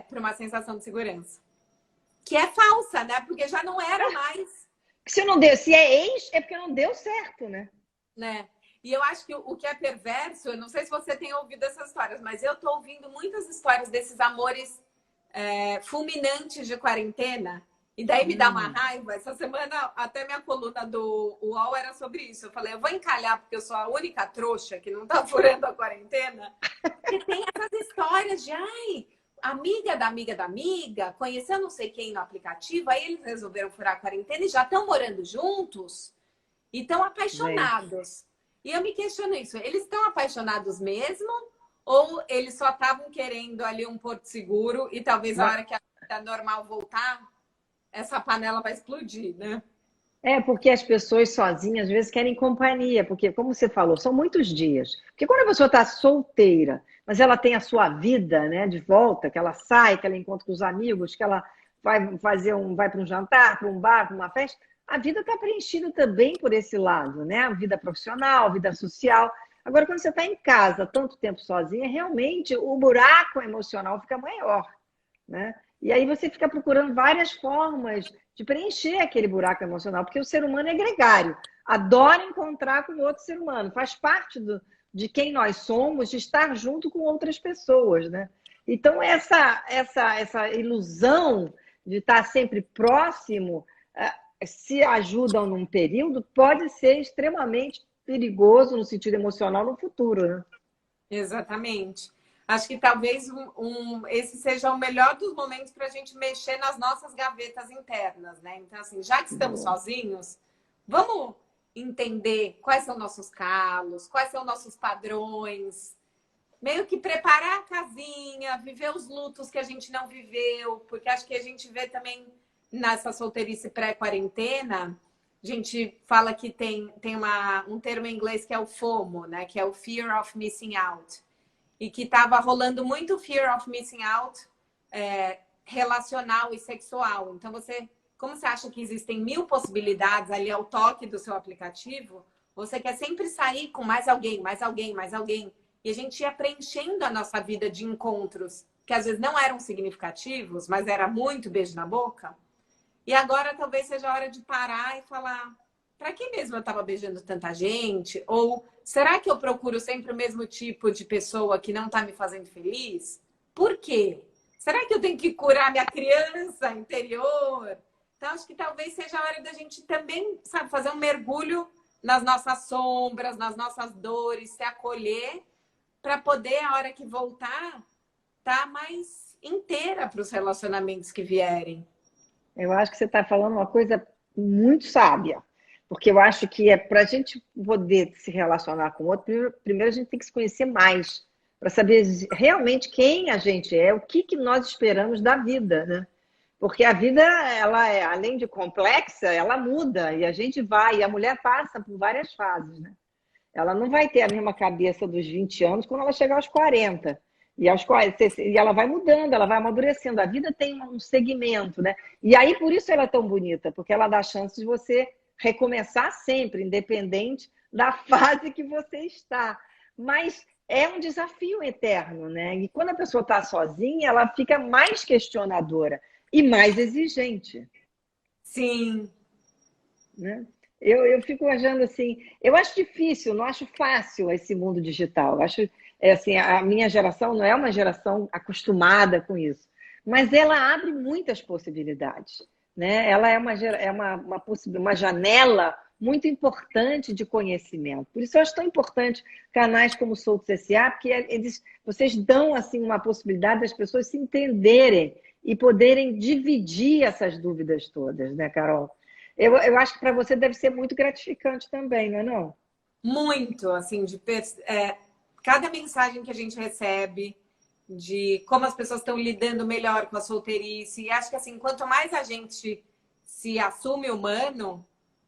para uma sensação de segurança. Que é falsa, né? Porque já não era mais, Se não deu, se é ex, é porque não deu certo, né? né? E eu acho que o que é perverso, eu não sei se você tem ouvido essas histórias, mas eu tô ouvindo muitas histórias desses amores fulminantes de quarentena. E daí me dá uma raiva. Essa semana, até minha coluna do UOL era sobre isso. Eu falei, eu vou encalhar porque eu sou a única trouxa que não tá furando a quarentena. Porque tem essas histórias de, ai, amiga da amiga, conheceu não sei quem no aplicativo, aí eles resolveram furar a quarentena e já estão morando juntos e estão apaixonados. E eu me questiono isso, eles estão apaixonados mesmo ou eles só estavam querendo ali um porto seguro e talvez a hora que a vida normal voltar, essa panela vai explodir, né? É porque as pessoas sozinhas às vezes querem companhia, porque, como você falou, são muitos dias. Porque quando a pessoa está solteira, mas ela tem a sua vida, né, de volta, que ela sai, que ela encontra com os amigos, que ela vai para um jantar, para um bar, para uma festa, a vida está preenchida também por esse lado, né? A vida profissional, a vida social. Agora, quando você está em casa tanto tempo sozinha, realmente o buraco emocional fica maior, né? E aí você fica procurando várias formas de preencher aquele buraco emocional, porque o ser humano é gregário, adora encontrar com outro ser humano, faz parte de quem nós somos, de estar junto com outras pessoas, né? Então, essa ilusão de estar sempre próximo, se ajudam num período, pode ser extremamente perigoso no sentido emocional no futuro, né? Exatamente. Acho que talvez esse seja o melhor dos momentos para a gente mexer nas nossas gavetas internas, né? Então, assim, já que estamos sozinhos, vamos entender quais são nossos calos, quais são nossos padrões, meio que preparar a casinha, viver os lutos que a gente não viveu, porque acho que a gente vê também nessa solteirice pré-quarentena, a gente fala que tem um termo em inglês que é o FOMO, né? Que é o Fear of Missing Out. E que estava rolando muito fear of missing out relacional e sexual. Então, como você acha que existem 1000 possibilidades ali ao toque do seu aplicativo, você quer sempre sair com mais alguém, mais alguém, mais alguém. E a gente ia preenchendo a nossa vida de encontros que às vezes não eram significativos, mas era muito beijo na boca. E agora talvez seja a hora de parar e falar, para que mesmo eu estava beijando tanta gente? Ou será que eu procuro sempre o mesmo tipo de pessoa que não está me fazendo feliz? Por quê? Será que eu tenho que curar minha criança interior? Então, acho que talvez seja a hora da gente também, sabe, fazer um mergulho nas nossas sombras, nas nossas dores, se acolher, para poder, a hora que voltar, estar mais inteira para os relacionamentos que vierem. Eu acho que você está falando uma coisa muito sábia. Porque eu acho que para a gente poder se relacionar com o outro, primeiro a gente tem que se conhecer mais, para saber realmente quem a gente é, o que nós esperamos da vida, né? Porque a vida, ela é, além de complexa, ela muda, e a gente vai, e a mulher passa por várias fases, né? Ela não vai ter a mesma cabeça dos 20 anos quando ela chegar aos 40. E ela vai mudando, ela vai amadurecendo. A vida tem um segmento, né? E aí, por isso ela é tão bonita, porque ela dá chance de você recomeçar sempre, independente da fase que você está. Mas é um desafio eterno, né? E quando a pessoa está sozinha, ela fica mais questionadora e mais exigente. Sim. Né? Eu fico achando assim, eu acho difícil, não acho fácil esse mundo digital. Eu acho, assim, a minha geração não é uma geração acostumada com isso, mas ela abre muitas possibilidades. né? Ela é uma janela muito importante de conhecimento. Por isso eu acho tão importante canais como o Soltos S.A., porque vocês dão assim uma possibilidade das pessoas se entenderem e poderem dividir essas dúvidas todas, né, Carol? Eu acho que para você deve ser muito gratificante também, não é não? Muito, assim, cada mensagem que a gente recebe, de como as pessoas estão lidando melhor com a solteirice. E acho que, assim, quanto mais a gente se assume humano,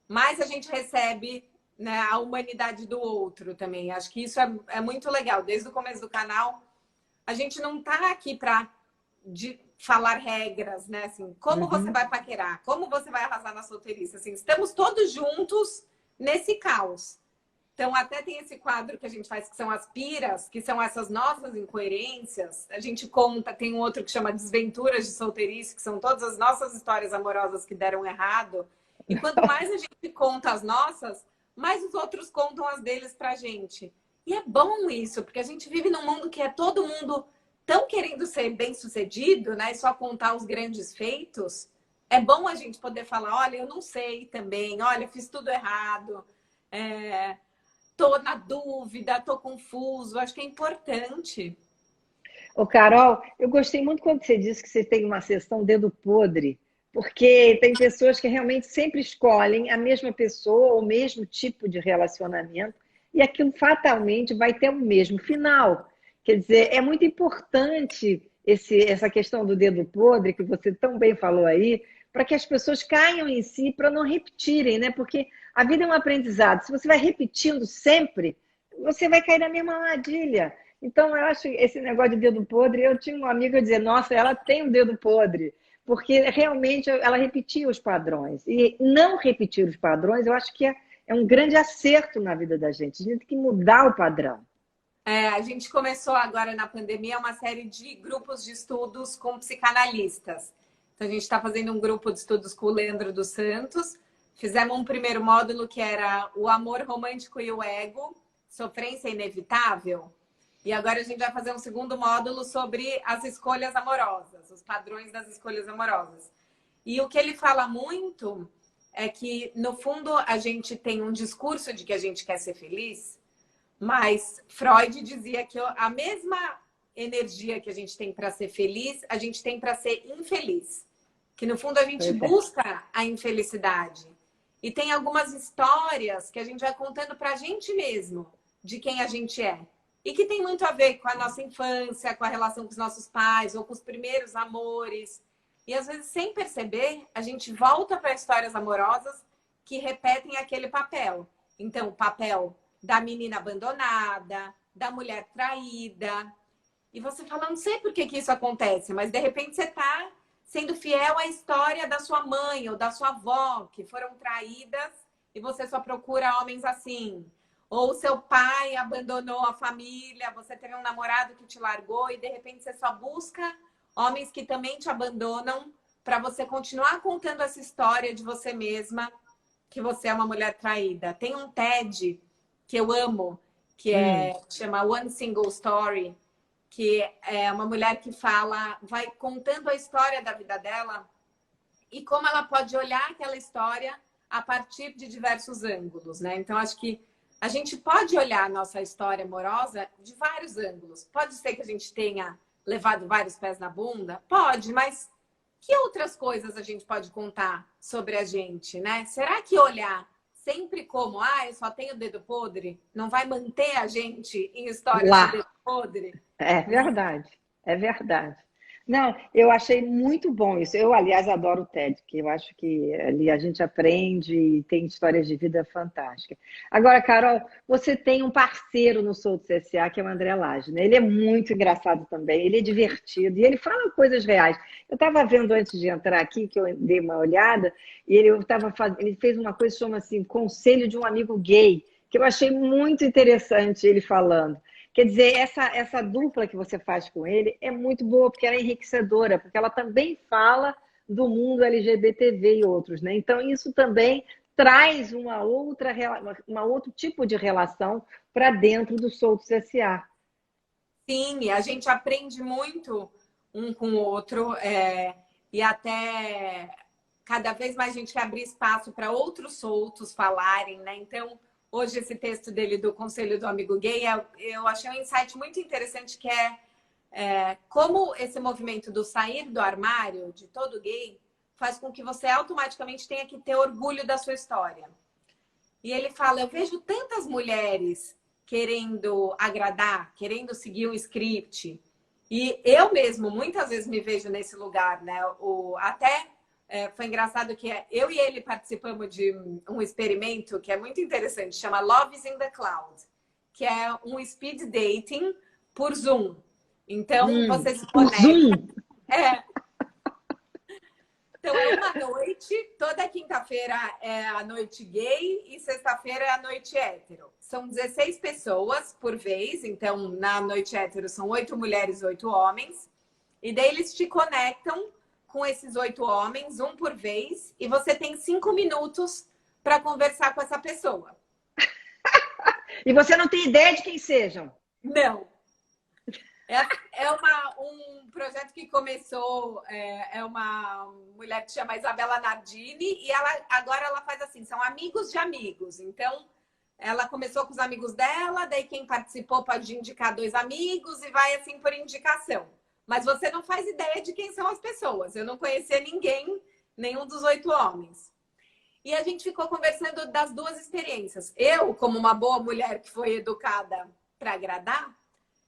mais a gente recebe, né, a humanidade do outro também. Acho que isso é muito legal. Desde o começo do canal, a gente não está aqui para falar regras, né? Assim, como você vai paquerar, como você vai arrasar na solteirice. Assim, estamos todos juntos nesse caos. Então, até tem esse quadro que a gente faz, que são as piras, que são essas nossas incoerências. A gente conta, tem um outro que chama Desventuras de Solteirice, que são todas as nossas histórias amorosas que deram errado. E quanto mais a gente conta as nossas, mais os outros contam as deles pra gente. E é bom isso, porque a gente vive num mundo que é todo mundo tão querendo ser bem-sucedido, né? E só contar os grandes feitos. É bom a gente poder falar, olha, eu não sei também, olha, fiz tudo errado. Tô na dúvida, tô confuso. Acho que é importante. Ô, Carol, eu gostei muito quando você disse que você tem uma sessão dedo podre, porque tem pessoas que realmente sempre escolhem a mesma pessoa, o mesmo tipo de relacionamento, e aquilo fatalmente vai ter o mesmo final. Quer dizer, é muito importante essa questão do dedo podre, que você tão bem falou aí, para que as pessoas caiam em si, para não repetirem, né? Porque a vida é um aprendizado. Se você vai repetindo sempre, você vai cair na mesma armadilha. Então, eu acho esse negócio de dedo podre, eu tinha uma amiga que dizia, nossa, ela tem um dedo podre, porque realmente ela repetia os padrões. E não repetir os padrões, eu acho que é um grande acerto na vida da gente. A gente tem que mudar o padrão. A gente começou agora na pandemia uma série de grupos de estudos com psicanalistas. Então, a gente está fazendo um grupo de estudos com o Leandro dos Santos. Fizemos um primeiro módulo que era o amor romântico e o ego, sofrência inevitável. E agora a gente vai fazer um segundo módulo sobre as escolhas amorosas, os padrões das escolhas amorosas. E o que ele fala muito é que, no fundo, a gente tem um discurso de que a gente quer ser feliz, mas Freud dizia que a mesma energia que a gente tem para ser feliz, a gente tem para ser infeliz. Que, no fundo, a gente busca a infelicidade. E tem algumas histórias que a gente vai contando para a gente mesmo, de quem a gente é. E que tem muito a ver com a nossa infância, com a relação com os nossos pais, ou com os primeiros amores. E, às vezes, sem perceber, a gente volta para histórias amorosas que repetem aquele papel. Então, o papel da menina abandonada, da mulher traída. E você fala, não sei por que isso acontece, mas, de repente, você está sendo fiel à história da sua mãe ou da sua avó, que foram traídas, e você só procura homens assim. Ou seu pai abandonou a família, você teve um namorado que te largou, e, de repente, você só busca homens que também te abandonam para você continuar contando essa história de você mesma, que você é uma mulher traída. Tem um TED que eu amo, que chama One Single Story, que é uma mulher que vai contando a história da vida dela e como ela pode olhar aquela história a partir de diversos ângulos, né? Então, acho que a gente pode olhar a nossa história amorosa de vários ângulos. Pode ser que a gente tenha levado vários pés na bunda? Pode, mas que outras coisas a gente pode contar sobre a gente, né? Será que olhar sempre como, eu só tenho dedo podre, não vai manter a gente em histórias de dedo podre? É verdade, é verdade. Não, eu achei muito bom isso. Eu, aliás, adoro o TED, que eu acho que ali a gente aprende e tem histórias de vida fantásticas. Agora, Carol, você tem um parceiro no Soltos S.A., que é o André Lage, né? Ele é muito engraçado também, ele é divertido e ele fala coisas reais. Eu estava vendo antes de entrar aqui, que eu dei uma olhada, e ele fez uma coisa que chama assim, Conselho de um Amigo Gay, que eu achei muito interessante ele falando. Quer dizer, essa dupla que você faz com ele é muito boa, porque ela é enriquecedora, porque ela também fala do mundo LGBTV e outros, né? Então, isso também traz um outro tipo de relação para dentro do Soltos S.A. Sim, a gente aprende muito um com o outro, e até cada vez mais a gente quer abrir espaço para outros soltos falarem, né? Então, hoje esse texto dele do Conselho do Amigo Gay, eu achei um insight muito interessante que como esse movimento do sair do armário de todo gay faz com que você automaticamente tenha que ter orgulho da sua história. E ele fala, eu vejo tantas mulheres querendo agradar, querendo seguir um script, e eu mesmo muitas vezes me vejo nesse lugar, né? Foi engraçado que eu e ele participamos de um experimento que é muito interessante, chama Love is in the Cloud, que é um speed dating por Zoom. Então, você se conecta. Zoom. Então, é uma noite, toda quinta-feira é a noite gay e sexta-feira é a noite hétero. São 16 pessoas por vez, então na noite hétero são 8 mulheres, 8 homens. E daí eles te conectam com esses 8 homens, um por vez, e você tem 5 minutos para conversar com essa pessoa. E você não tem ideia de quem sejam? Não. Um projeto que começou, uma mulher que chama Isabela Nardini, e agora ela faz assim, são amigos de amigos. Então, ela começou com os amigos dela, daí quem participou pode indicar 2 amigos e vai assim por indicação. Mas você não faz ideia de quem são as pessoas. Eu não conhecia ninguém, nenhum dos 8 homens. E a gente ficou conversando das 2 experiências. Eu, como uma boa mulher que foi educada para agradar,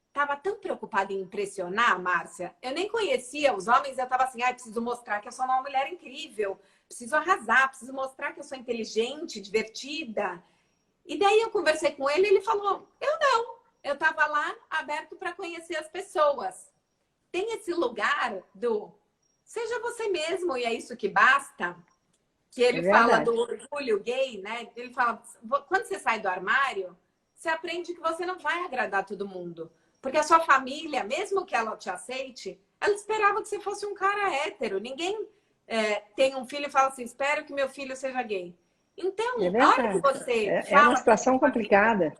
estava tão preocupada em impressionar, Márcia. Eu nem conhecia os homens, eu estava assim, preciso mostrar que eu sou uma mulher incrível, preciso arrasar, preciso mostrar que eu sou inteligente, divertida. E daí eu conversei com ele e ele falou, eu não, eu estava lá aberto para conhecer as pessoas. Tem esse lugar do seja você mesmo e é isso que basta, que ele fala do orgulho gay, né? Ele fala, quando você sai do armário, você aprende que você não vai agradar todo mundo. Porque a sua família, mesmo que ela te aceite, ela esperava que você fosse um cara hétero. Ninguém tem um filho e fala assim, espero que meu filho seja gay. Então, a hora que você fala... É uma situação complicada.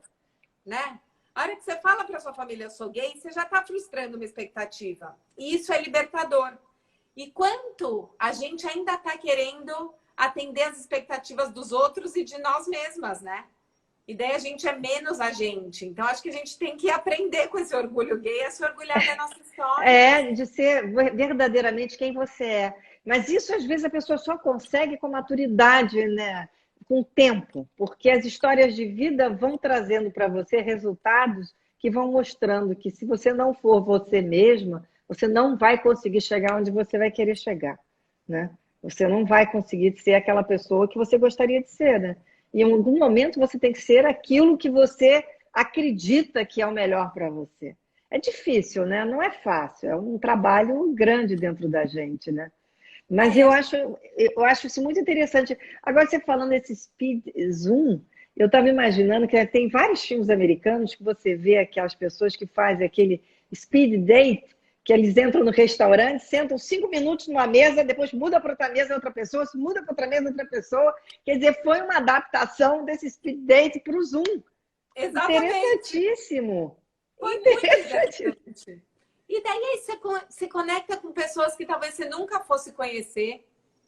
Né? A hora que você fala para sua família, eu sou gay, você já está frustrando uma expectativa. E isso é libertador. E quanto a gente ainda está querendo atender as expectativas dos outros e de nós mesmas, né? E daí a gente é menos a gente. Então, acho que a gente tem que aprender com esse orgulho gay, a se orgulhar da nossa história. De ser verdadeiramente quem você é. Mas isso, às vezes, a pessoa só consegue com maturidade, né? Com o tempo. Porque as histórias de vida vão trazendo para você resultados que vão mostrando que se você não for você mesma, você não vai conseguir chegar onde você vai querer chegar, né? Você não vai conseguir ser aquela pessoa que você gostaria de ser, né? E em algum momento você tem que ser aquilo que você acredita que é o melhor para você. É difícil, né? Não é fácil. É um trabalho grande dentro da gente, né? Mas eu acho isso muito interessante. Agora, você falando desse speed zoom, eu estava imaginando que tem vários filmes americanos que você vê aquelas pessoas que fazem aquele speed date, que eles entram no restaurante, sentam 5 minutos numa mesa, depois muda para outra mesa outra pessoa, se muda para outra mesa outra pessoa. Quer dizer, foi uma adaptação desse speed date para o Zoom. Exatamente. Interessantíssimo. Foi interessante. E daí aí você se conecta com pessoas que talvez você nunca fosse conhecer,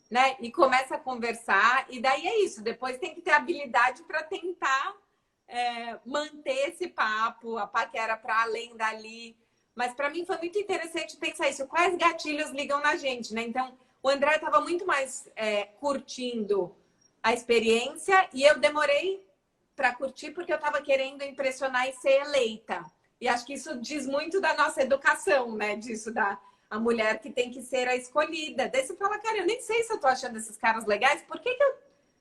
né? E começa a conversar. E daí é isso. Depois tem que ter habilidade para tentar manter esse papo, a paquera para além dali. Mas para mim foi muito interessante pensar isso. Quais gatilhos ligam na gente, né? Então, o André estava muito mais curtindo a experiência e eu demorei para curtir porque eu estava querendo impressionar e ser eleita. E acho que isso diz muito da nossa educação, né? Disso a mulher que tem que ser a escolhida. Daí você fala, cara, eu nem sei se eu tô achando esses caras legais. Por que eu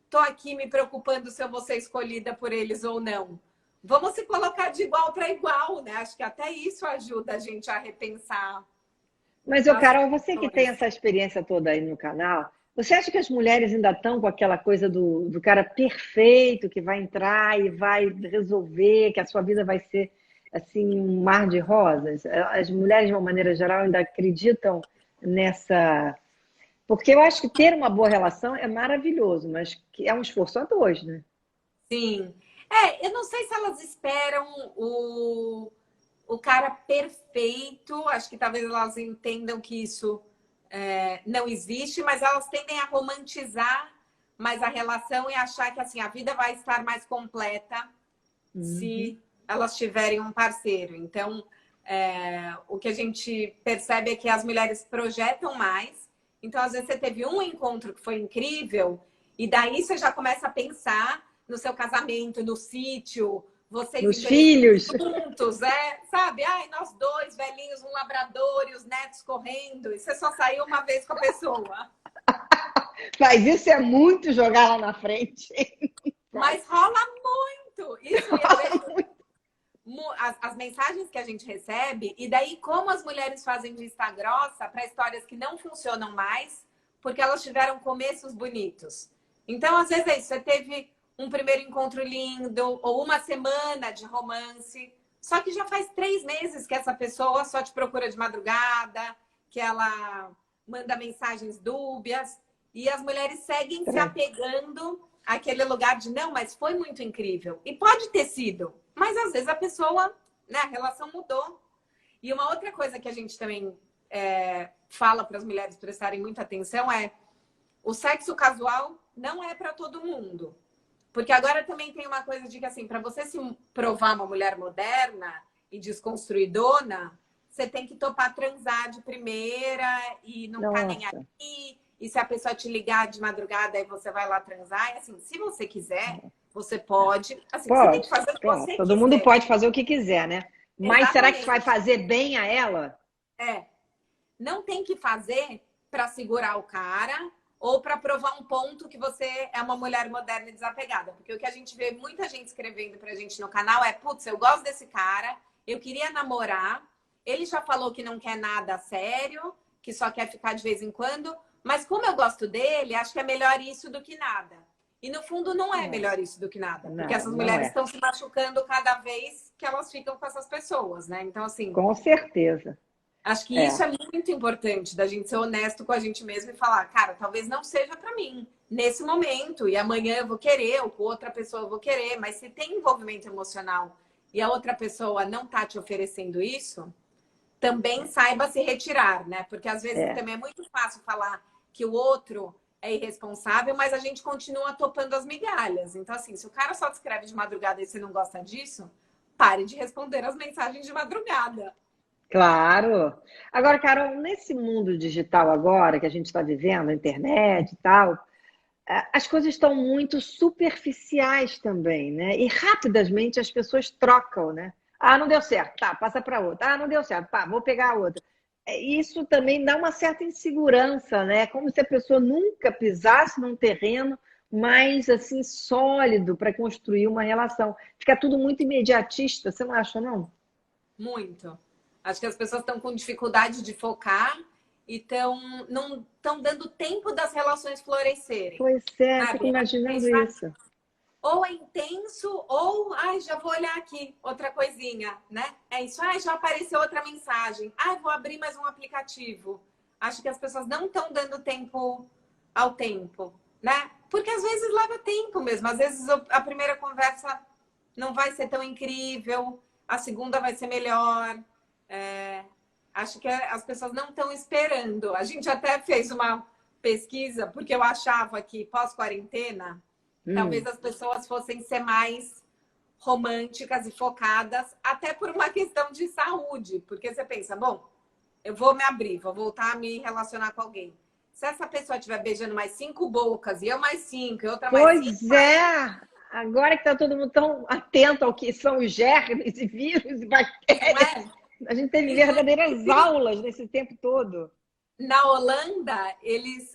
tô aqui me preocupando se eu vou ser escolhida por eles ou não? Vamos se colocar de igual para igual, né? Acho que até isso ajuda a gente a repensar. Mas, Carol, você que tem essa experiência toda aí no canal, você acha que as mulheres ainda estão com aquela coisa do cara perfeito que vai entrar e vai resolver, que a sua vida vai ser assim um mar de rosas? As mulheres, de uma maneira geral, ainda acreditam nessa... Porque eu acho que ter uma boa relação é maravilhoso, mas é um esforço a dois, né? Sim. Eu não sei se elas esperam o cara perfeito. Acho que talvez elas entendam que isso não existe, mas elas tendem a romantizar mais a relação e achar que assim, a vida vai estar mais completa se elas tiverem um parceiro. Então, o que a gente percebe é que as mulheres projetam mais. Então, às vezes, você teve um encontro que foi incrível e daí você já começa a pensar no seu casamento, no sítio, vocês nos filhos juntos, sabe? Ai, nós dois, velhinhos, um labrador e os netos correndo. E você só saiu uma vez com a pessoa. Mas isso é muito jogar lá na frente. Mas rola muito. Isso eu vejo as mensagens que a gente recebe, e daí como as mulheres fazem vista grossa para histórias que não funcionam mais, porque elas tiveram começos bonitos. Então, às vezes é isso, você teve um primeiro encontro lindo, ou uma semana de romance, só que já faz 3 meses que essa pessoa só te procura de madrugada, que ela manda mensagens dúbias, e as mulheres seguem se apegando àquele lugar de não, mas foi muito incrível. E pode ter sido, mas às vezes a pessoa, né, a relação mudou. E uma outra coisa que a gente também fala para as mulheres prestarem muita atenção é o sexo casual não é para todo mundo. Porque agora também tem uma coisa de que, assim, para você se provar uma mulher moderna e desconstruidona, você tem que topar transar de primeira e não tá nem aí. E se a pessoa te ligar de madrugada, aí você vai lá transar. E, assim, se você quiser, você pode. Assim, você tem que fazer o que você todo quiser. mundo pode fazer o que quiser, né? Mas Exatamente. será que vai fazer bem a ela? Não tem que fazer para segurar o cara ou para provar um ponto que você é uma mulher moderna e desapegada. Porque o que a gente vê muita gente escrevendo pra gente no canal é: putz, eu gosto desse cara, eu queria namorar, ele já falou que não quer nada sério, que só quer ficar de vez em quando, mas como eu gosto dele, acho que é melhor isso do que nada. E no fundo não é melhor isso do que nada, porque essas mulheres estão se machucando cada vez que elas ficam com essas pessoas, né? Então, assim... Com certeza. Acho que isso é muito importante, da gente ser honesto com a gente mesmo e falar, cara, talvez não seja pra mim nesse momento, e amanhã eu vou querer, ou com outra pessoa eu vou querer, mas se tem envolvimento emocional e a outra pessoa não tá te oferecendo isso, também saiba se retirar, né? Porque às vezes também é muito fácil falar que o outro é irresponsável, mas a gente continua topando as migalhas. Então, assim, se o cara só te escreve de madrugada e você não gosta disso, pare de responder as mensagens de madrugada. Claro. Agora, Carol, nesse mundo digital agora que a gente está vivendo, a internet e tal, as coisas estão muito superficiais também, né? E rapidamente as pessoas trocam, né? Ah, não deu certo, tá, passa para outra. Ah, não deu certo, pá, vou pegar a outra. Isso também dá uma certa insegurança, né? Como se a pessoa nunca pisasse num terreno mais assim sólido para construir uma relação. Fica tudo muito imediatista, você não acha, não? Muito. Acho que as pessoas estão com dificuldade de focar e não estão dando tempo das relações florescerem. Pois é, fico imaginando isso. Ou é intenso, ou já vou olhar aqui, outra coisinha, né? É isso, já apareceu outra mensagem. Vou abrir mais um aplicativo. Acho que as pessoas não estão dando tempo ao tempo, né? Porque às vezes leva tempo mesmo. Às vezes a primeira conversa não vai ser tão incrível, a segunda vai ser melhor. Acho que as pessoas não estão esperando. A gente até fez uma pesquisa, porque eu achava que pós-quarentena, talvez as pessoas fossem ser mais românticas e focadas, até por uma questão de saúde. Porque você pensa, bom, eu vou me abrir, vou voltar a me relacionar com alguém. Se essa pessoa estiver beijando mais 5 bocas, e eu mais 5, e outra mais 5... Pois é! Agora que está todo mundo tão atento ao que são os germes e vírus e bactérias, a gente teve verdadeiras aulas nesse tempo todo. Na Holanda,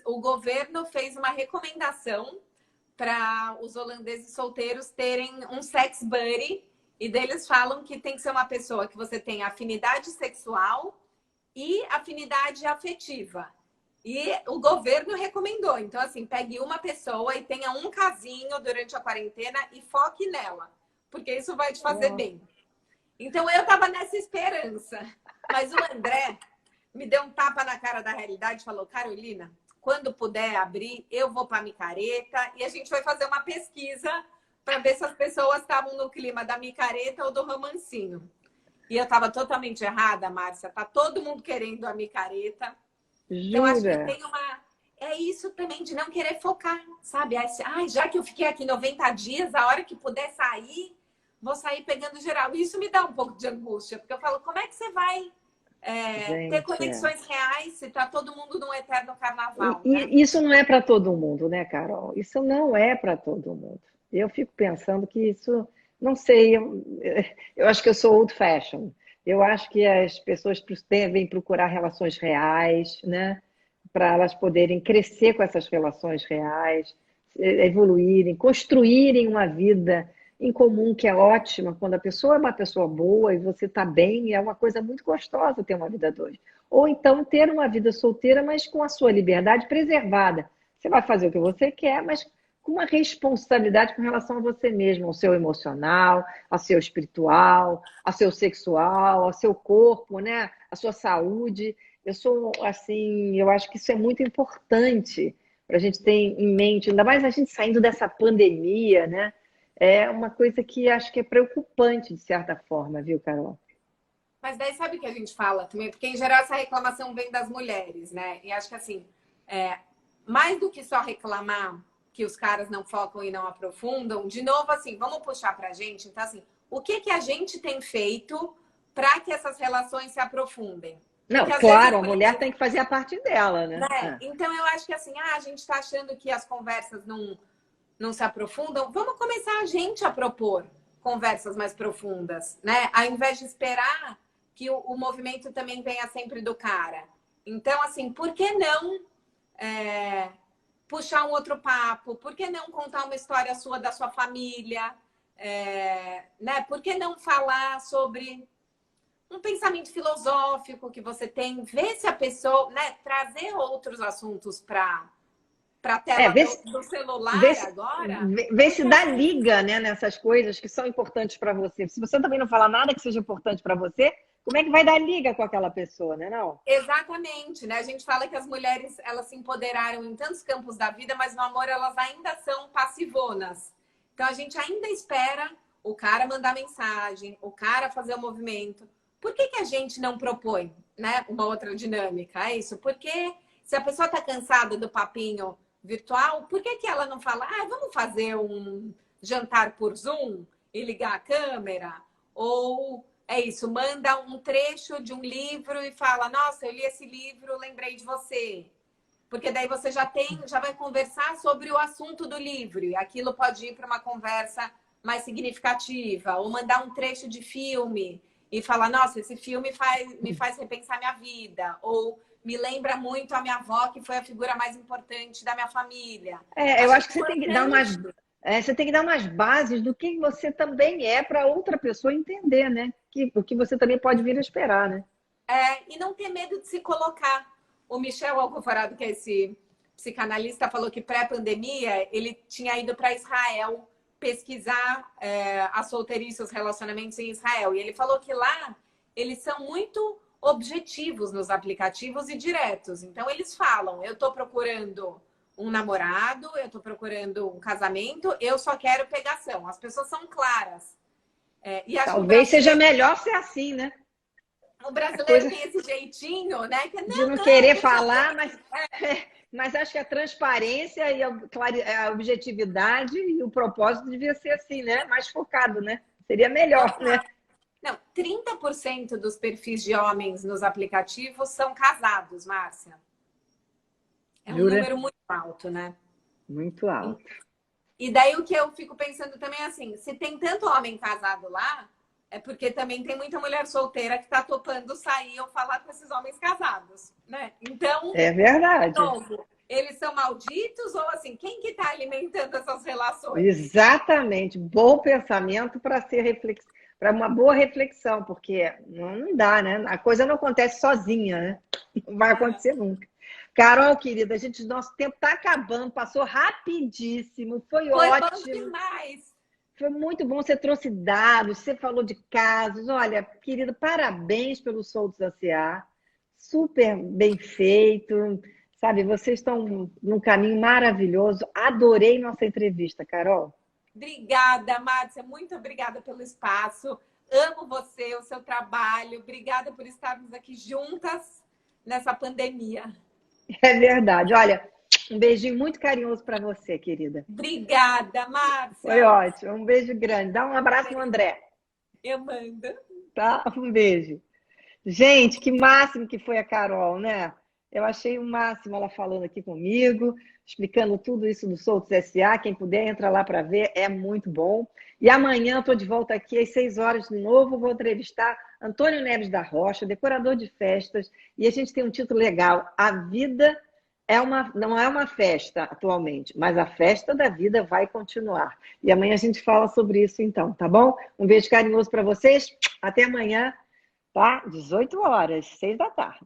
o governo fez uma recomendação para os holandeses solteiros terem um sex buddy, e deles falam que tem que ser uma pessoa que você tem afinidade sexual e afinidade afetiva. E o governo recomendou. Então, assim, pegue uma pessoa e tenha um casinho durante a quarentena e foque nela, porque isso vai te fazer bem. Então, eu estava nessa esperança. Mas o André me deu um tapa na cara da realidade e falou, Carolina, quando puder abrir, eu vou para a micareta. E a gente foi fazer uma pesquisa para ver se as pessoas estavam no clima da micareta ou do romancinho. E eu estava totalmente errada, Márcia. Tá todo mundo querendo a micareta. Então, acho que Jura? tem uma... É isso também de não querer focar, sabe? Ai, já que eu fiquei aqui 90 dias, a hora que puder sair, vou sair pegando geral. Isso me dá um pouco de angústia, porque eu falo, como é que você vai ter Gente, é. conexões reais se tá todo mundo num eterno carnaval, né? E isso não é para todo mundo, né, Carol? Isso não é para todo mundo. Eu fico pensando que isso, não sei, eu acho que eu sou old fashion. Eu acho que as pessoas devem procurar relações reais, né? Para elas poderem crescer com essas relações reais, evoluírem, construírem uma vida em comum que é ótima. Quando a pessoa é uma pessoa boa e você está bem, é uma coisa muito gostosa ter uma vida dois. Ou então ter uma vida solteira, mas com a sua liberdade preservada. Você vai fazer o que você quer, mas com uma responsabilidade com relação a você mesmo, ao seu emocional, ao seu espiritual, ao seu sexual, ao seu corpo, né? A sua saúde. Eu sou assim, eu acho que isso é muito importante para a gente ter em mente, ainda mais a gente saindo dessa pandemia, né? É uma coisa que acho que é preocupante, de certa forma, viu, Carol? Mas daí sabe o que a gente fala também? Porque, em geral, essa reclamação vem das mulheres, né? E acho que, assim, mais do que só reclamar que os caras não focam e não aprofundam, de novo, assim, vamos puxar pra gente. Então, assim, o que que a gente tem feito para que essas relações se aprofundem? Não, Porque, às vezes, claro, a mulher tem que fazer a parte dela, né? né? Então, eu acho que, assim, a gente está achando que as conversas não se aprofundam. Vamos começar a gente a propor conversas mais profundas, né? Ao invés de esperar que o movimento também venha sempre do cara. Então, assim, por que não puxar um outro papo? Por que não contar uma história sua da sua família? Né? Por que não falar sobre um pensamento filosófico que você tem? Ver se a pessoa, né? Trazer outros assuntos para a tela Vê, do celular vê, se- agora, vê se porque dá às vezes liga, né, nessas coisas que são importantes para você. Se você também não falar nada que seja importante para você, como é que vai dar liga com aquela pessoa, né, não? exatamente, né? A gente fala que as mulheres elas se empoderaram em tantos campos da vida, mas no amor elas ainda são passivonas. Então a gente ainda espera o cara mandar mensagem, o cara fazer o movimento. Por que que a gente não propõe, né, uma outra dinâmica? É isso? Porque se a pessoa tá cansada do papinho virtual, por que que ela não fala, vamos fazer um jantar por Zoom e ligar a câmera? Ou é isso, manda um trecho de um livro e fala, nossa, eu li esse livro, lembrei de você. Porque daí você já vai conversar sobre o assunto do livro, e aquilo pode ir para uma conversa mais significativa, ou mandar um trecho de filme e falar, nossa, esse filme me faz repensar minha vida, ou me lembra muito a minha avó, que foi a figura mais importante da minha família. Eu Acho acho que você tem que dar importante. você tem que dar umas bases do que você também é para outra pessoa entender, né? O que você também pode vir a esperar, né? E não ter medo de se colocar. O Michel Alcoforado, que é esse psicanalista, falou que pré-pandemia ele tinha ido para Israel pesquisar a solteirice, os relacionamentos em Israel. E ele falou que lá eles são muito objetivos nos aplicativos e diretos. Então eles falam, eu estou procurando um namorado, eu estou procurando um casamento, eu só quero pegação. As pessoas são claras. E acho que Talvez seja melhor ser assim, né? o A brasileiro coisa tem esse jeitinho, né? Que de não não, querer veja falar, bem. mas acho que a transparência e a objetividade e o propósito devia ser assim, né? Mais focado, né? Seria melhor, né? Não, 30% dos perfis de homens nos aplicativos são casados, Márcia. É um Jura? número muito alto, né? Muito alto. E daí o que eu fico pensando também é assim, se tem tanto homem casado lá, é porque também tem muita mulher solteira que tá topando sair ou falar com esses homens casados, né? Então, É de verdade. novo, eles são malditos ou assim, quem que tá alimentando essas relações? Exatamente. Bom pensamento para ser para uma boa reflexão, porque não dá, né? A coisa não acontece sozinha, né? Não vai É. acontecer nunca. Carol, querida, nosso tempo está acabando, passou rapidíssimo, foi Foi bom ótimo. demais. Foi muito bom, você trouxe dados, você falou de casos. Olha, querido, parabéns pelo Soltos A.C.A. Super bem feito. Sabe, vocês estão num caminho maravilhoso. Adorei nossa entrevista, Carol. Obrigada, Márcia. Muito obrigada pelo espaço. Amo você, o seu trabalho. Obrigada por estarmos aqui juntas nessa pandemia. É verdade. Olha, um beijinho muito carinhoso para você, querida. Obrigada, Márcia. Foi ótimo. Um beijo grande. Dá um abraço no André, Eu mando. tá? Um beijo. Gente, que máximo que foi a Carol, né? Eu achei o máximo ela falando aqui comigo, explicando tudo isso do Soltos SA. Quem puder, entra lá para ver, é muito bom. E amanhã estou de volta aqui às 6 horas de novo. Vou entrevistar Antônio Neves da Rocha, decorador de festas. E a gente tem um título legal: A Vida não é uma festa atualmente, mas a festa da vida vai continuar. E amanhã a gente fala sobre isso então, tá bom? Um beijo carinhoso para vocês. Até amanhã. Tá? 18 horas, 6 da tarde.